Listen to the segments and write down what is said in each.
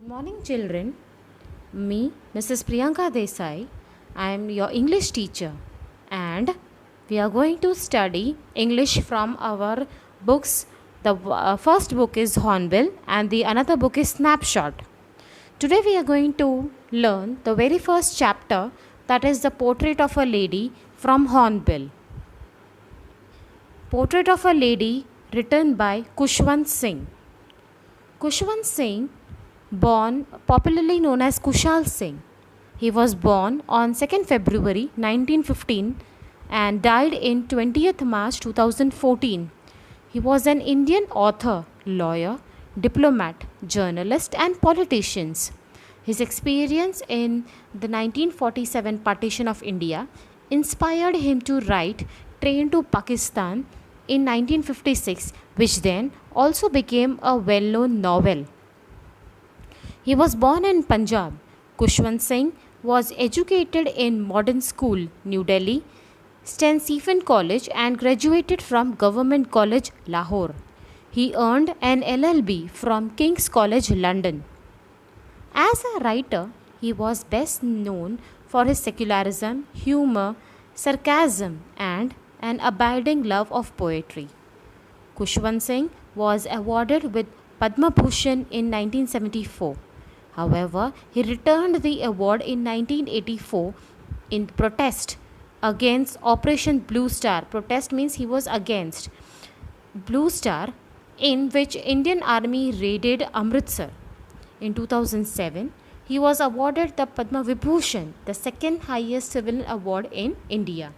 Good morning, children. Me, Mrs. Priyanka Desai, I am your English teacher, and we are going to study English from our books. The first book is Hornbill, and the another book is Snapshot. Today, we are going to learn the very first chapter, that is the Portrait of a Lady from Hornbill. Portrait of a Lady, written by Kushwant Singh. Kushwant Singh, born popularly known as Kushal Singh. He was born on 2nd February 1915 and died in 20th March 2014. He was an Indian author, lawyer, diplomat, journalist and politician. His experience in the 1947 partition of India inspired him to write Train to Pakistan in 1956, which then also became a well-known novel. He was born in Punjab. Kushwant Singh was educated in Modern School, New Delhi, St. Stephen College and graduated from Government College, Lahore. He earned an LLB from King's College, London. As a writer, he was best known for his secularism, humor, sarcasm and an abiding love of poetry. Kushwant Singh was awarded with Padma Bhushan in 1974. However, he returned the award in 1984 in protest against Operation Blue Star. Protest means he was against Blue Star, in which Indian Army raided Amritsar. In 2007, he was awarded the Padma Vibhushan, the second highest civil award in India.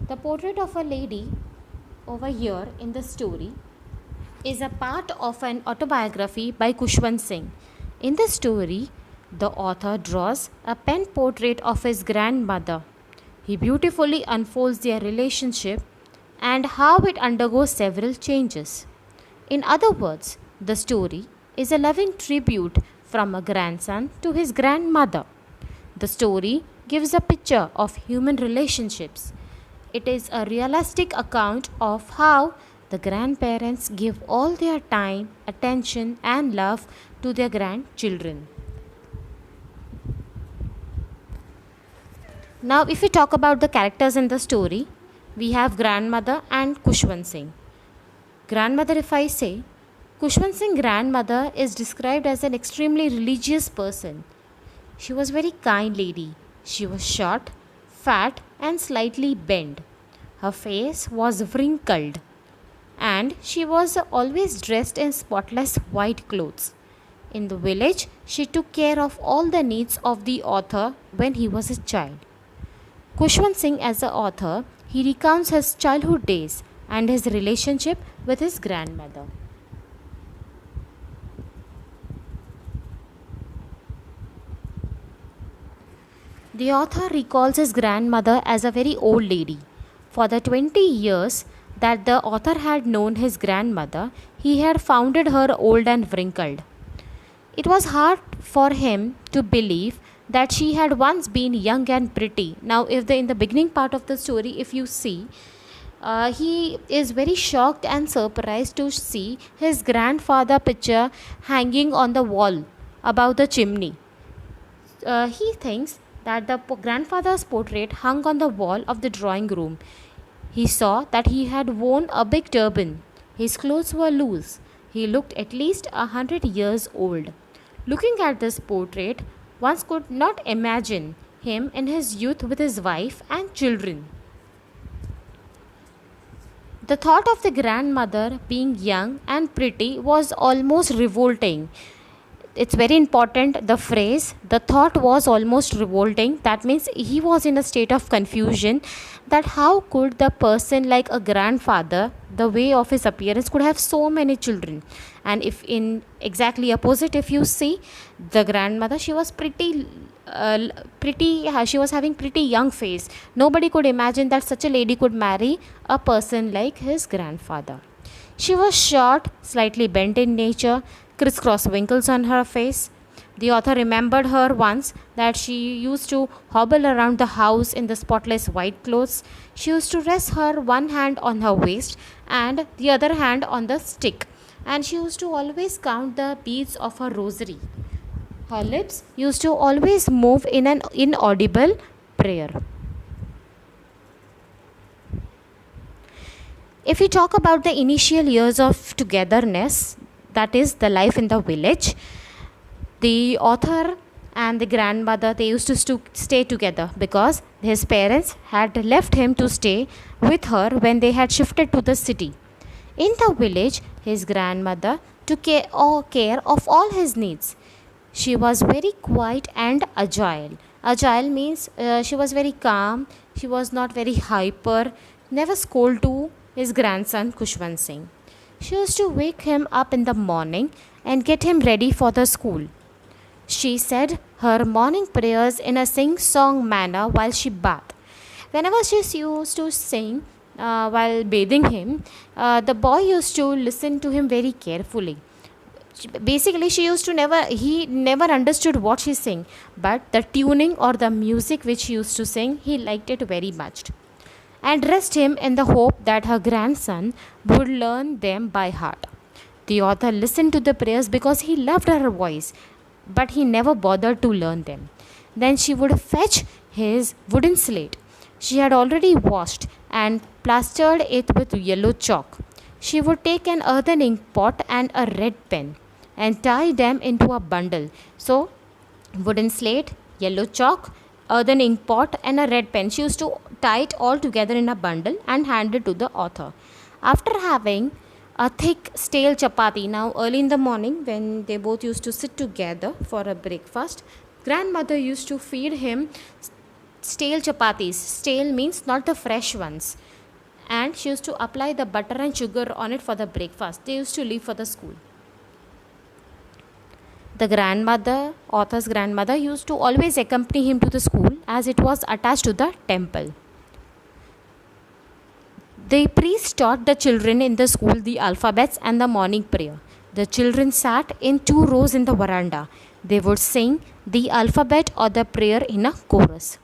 The portrait of a lady over here in the story is a part of an autobiography by Kushwant Singh. In the story, the author draws a pen portrait of his grandmother. He beautifully unfolds their relationship and how it undergoes several changes. In other words, the story is a loving tribute from a grandson to his grandmother. The story gives a picture of human relationships. It is a realistic account of how the grandparents give all their time, attention, and love to their grandchildren. Now, if we talk about the characters in the story, we have grandmother and Kushwant Singh. Grandmother, if I say, Kushwant Singh's grandmother is described as an extremely religious person. She was a very kind lady. She was short, fat, and slightly bent. Her face was wrinkled, and she was always dressed in spotless white clothes. In the village, she took care of all the needs of the author when he was a child. Kushwant Singh, as an author, he recounts his childhood days and his relationship with his grandmother. The author recalls his grandmother as a very old lady. For the 20 years that the author had known his grandmother, he had found her old and wrinkled. It was hard for him to believe that she had once been young and pretty. Now, in the beginning part of the story, if you see, he is very shocked and surprised to see his grandfather picture hanging on the wall above the chimney. He thinks that the grandfather's portrait hung on the wall of the drawing room. He saw that he had worn a big turban. His clothes were loose. He looked at least 100 years old. Looking at this portrait, one could not imagine him in his youth with his wife and children. The thought of the grandmother being young and pretty was almost revolting. It's very important, the phrase, the thought was almost revolting. That means he was in a state of confusion that how could the person like a grandfather, the way of his appearance, could have so many children. And if in exactly opposite, if you see the grandmother, she was she was having pretty young face. Nobody could imagine that such a lady could marry a person like his grandfather. She was short, slightly bent in nature, crisscross wrinkles on her face. The author remembered her once that she used to hobble around the house in the spotless white clothes. She used to rest her one hand on her waist and the other hand on the stick, and she used to always count the beads of her rosary. Her lips used to always move in an inaudible prayer. If we talk about the initial years of togetherness, that is the life in the village, the author and the grandmother, they used to stay together because his parents had left him to stay with her when they had shifted to the city. In the village, his grandmother took care of all his needs. She was very quiet and agile. Agile means she was very calm, she was not very hyper, never scold to his grandson Kushwant Singh. She used to wake him up in the morning and get him ready for the school. She said her morning prayers in a sing-song manner while she bathed. Whenever she used to sing while bathing him, the boy used to listen to him very carefully. Basically, he never understood what she sang, but the tuning or the music which she used to sing, he liked it very much, and dressed him in the hope that her grandson would learn them by heart. The author listened to the prayers because he loved her voice, but he never bothered to learn them. Then she would fetch his wooden slate. She had already washed and plastered it with yellow chalk. She would take an earthen ink pot and a red pen and tie them into a bundle. So, wooden slate, yellow chalk, earthen ink pot, and a red pen. She used to tie it all together in a bundle and hand it to the author. After having a thick stale chapati, now early in the morning when they both used to sit together for a breakfast, grandmother used to feed him stale chapatis. Stale means not the fresh ones. And she used to apply the butter and sugar on it for the breakfast. They used to leave for the school. The grandmother, author's grandmother, used to always accompany him to the school as it was attached to the temple. The priest taught the children in the school the alphabets and the morning prayer. The children sat in two rows in the veranda. They would sing the alphabet or the prayer in a chorus.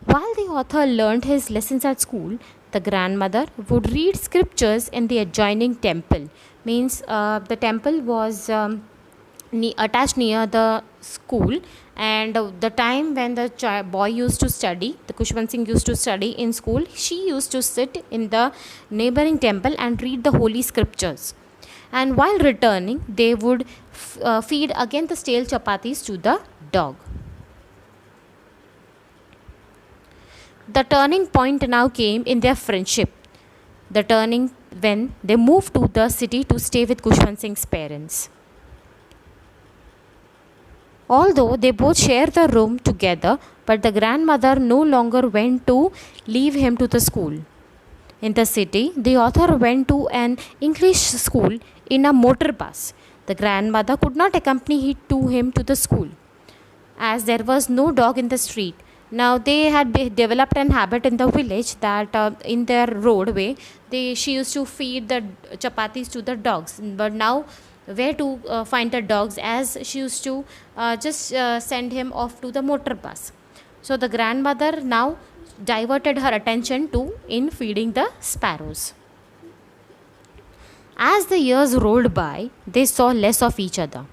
While the author learned his lessons at school, the grandmother would read scriptures in the adjoining temple. Means the temple was attached near the school, and the time when the boy used to study, the Kushwant Singh used to study in school, she used to sit in the neighboring temple and read the holy scriptures. And while returning, they would feed again the stale chapatis to the dog. The turning point now came in their friendship. The turning when they moved to the city to stay with Kushwant Singh's parents. Although they both shared the room together, but the grandmother no longer went to leave him to the school. In the city, the author went to an English school in a motor bus. The grandmother could not accompany him to the school as there was no dog in the street. Now they had developed an habit in the village that in their roadway she used to feed the chapatis to the dogs. But now where to find the dogs, as she used to just send him off to the motor bus. So the grandmother now diverted her attention to in feeding the sparrows. As the years rolled by, they saw less of each other.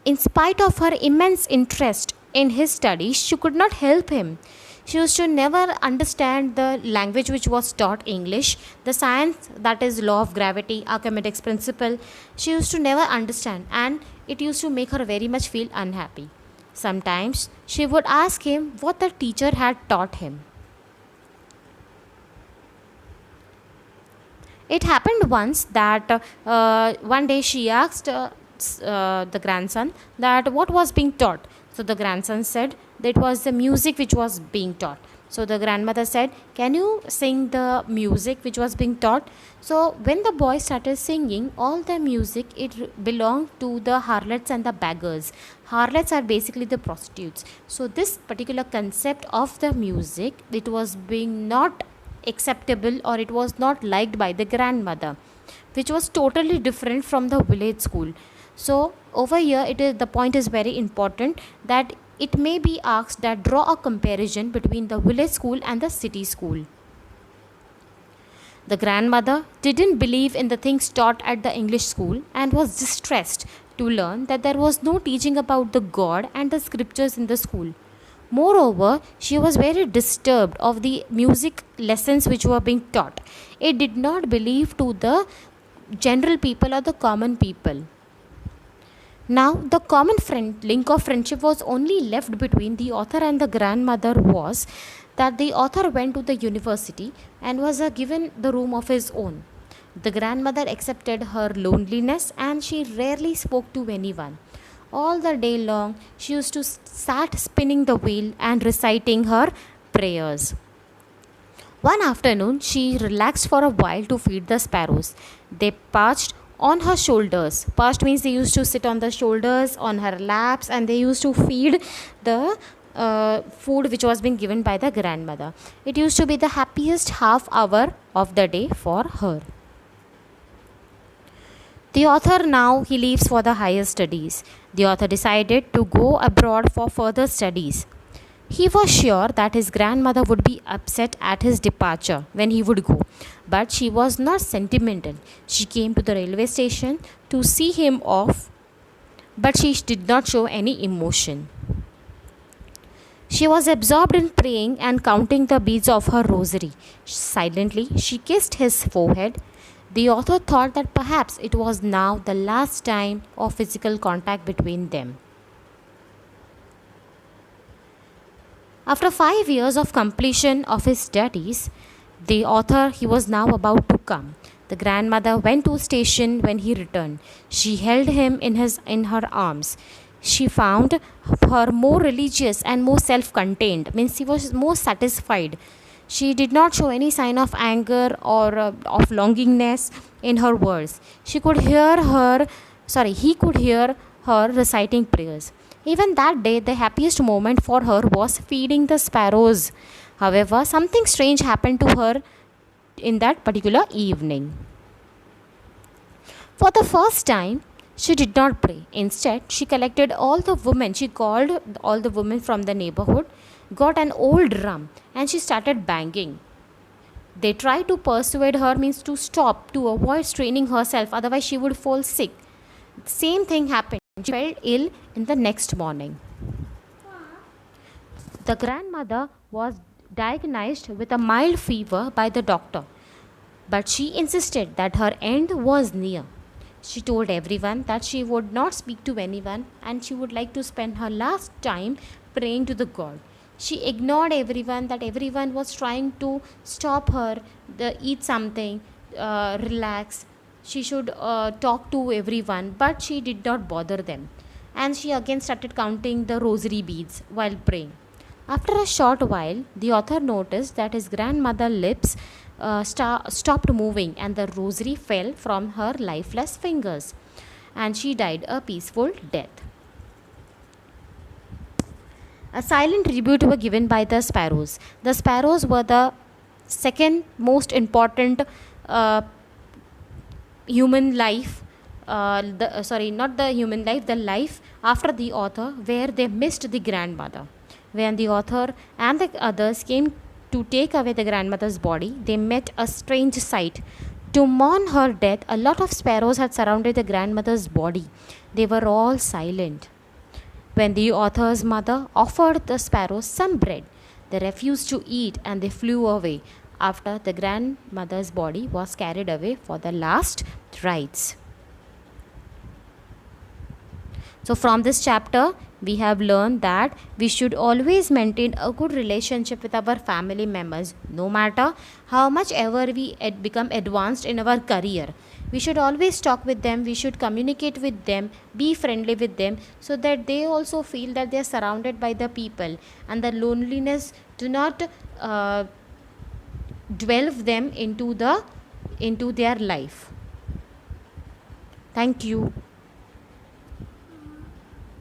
In spite of her immense interest in his studies, she could not help him. She used to never understand the language which was taught, English, the science, that is law of gravity, Archimedes principle. She used to never understand, and it used to make her very much feel unhappy. Sometimes she would ask him what the teacher had taught him. It happened once that one day she asked the grandson that what was being taught. So the grandson said that it was the music which was being taught. So the grandmother said, "Can you sing the music which was being taught?" So when the boy started singing, all the music, it belonged to the harlots and the beggars. Harlots are basically the prostitutes. So this particular concept of the music, it was being not acceptable, or it was not liked by the grandmother, which was totally different from the village school. So over here it is, the point is very important, that it may be asked that draw a comparison between the village school and the city school. The grandmother didn't believe in the things taught at the English school and was distressed to learn that there was no teaching about the God and the scriptures in the school. Moreover, she was very disturbed of the music lessons which were being taught. It did not believe to the general people or the common people. Now, the common link of friendship was only left between the author and the grandmother was that the author went to the university and was given the room of his own. The grandmother accepted her loneliness and she rarely spoke to anyone. All the day long, she used to sat spinning the wheel and reciting her prayers. One afternoon, she relaxed for a while to feed the sparrows. They perched on her shoulders. Perched means they used to sit on the shoulders, on her laps, and they used to feed the food which was being given by the grandmother. It used to be the happiest half hour of the day for her. The author now he leaves for the higher studies. The author decided to go abroad for further studies. He was sure that his grandmother would be upset at his departure when he would go, but she was not sentimental. She came to the railway station to see him off, but she did not show any emotion. She was absorbed in praying and counting the beads of her rosary. Silently, she kissed his forehead. The author thought that perhaps it was now the last time of physical contact between them. After 5 years of completion of his studies, the author he was now about to come. The grandmother went to station when he returned. She held him in her arms. She found her more religious and more self-contained, means she was more satisfied. She did not show any sign of anger or of longingness in her words. He could hear her reciting prayers. Even that day, the happiest moment for her was feeding the sparrows. However, something strange happened to her in that particular evening. For the first time, she did not pray. Instead, she collected all the women. She called all the women from the neighborhood, got an old drum, and she started banging. They tried to persuade her, means to stop, to avoid straining herself, otherwise she would fall sick. The same thing happened. She fell ill in the next morning. The grandmother was diagnosed with a mild fever by the doctor, but she insisted that her end was near. She told everyone that she would not speak to anyone and she would like to spend her last time praying to the God. She ignored everyone, that everyone was trying to stop her, eat something, relax. She should talk to everyone, but she did not bother them. And she again started counting the rosary beads while praying. After a short while, the author noticed that his grandmother's lips stopped moving and the rosary fell from her lifeless fingers, and she died a peaceful death. A silent tribute was given by the sparrows. The sparrows were the second most important human life, not the human life, the life after the author, where they missed the grandmother. When the author and the others came to take away the grandmother's body, they met a strange sight. To mourn her death, a lot of sparrows had surrounded the grandmother's body. They were all silent. When the author's mother offered the sparrows some bread, they refused to eat and they flew away after the grandmother's body was carried away for the last rites. So from this chapter, we have learned that we should always maintain a good relationship with our family members, no matter how much ever we become advanced in our career. We should always talk with them, we should communicate with them, be friendly with them, so that they also feel that they are surrounded by the people and the loneliness do not delve them into their life. Thank you.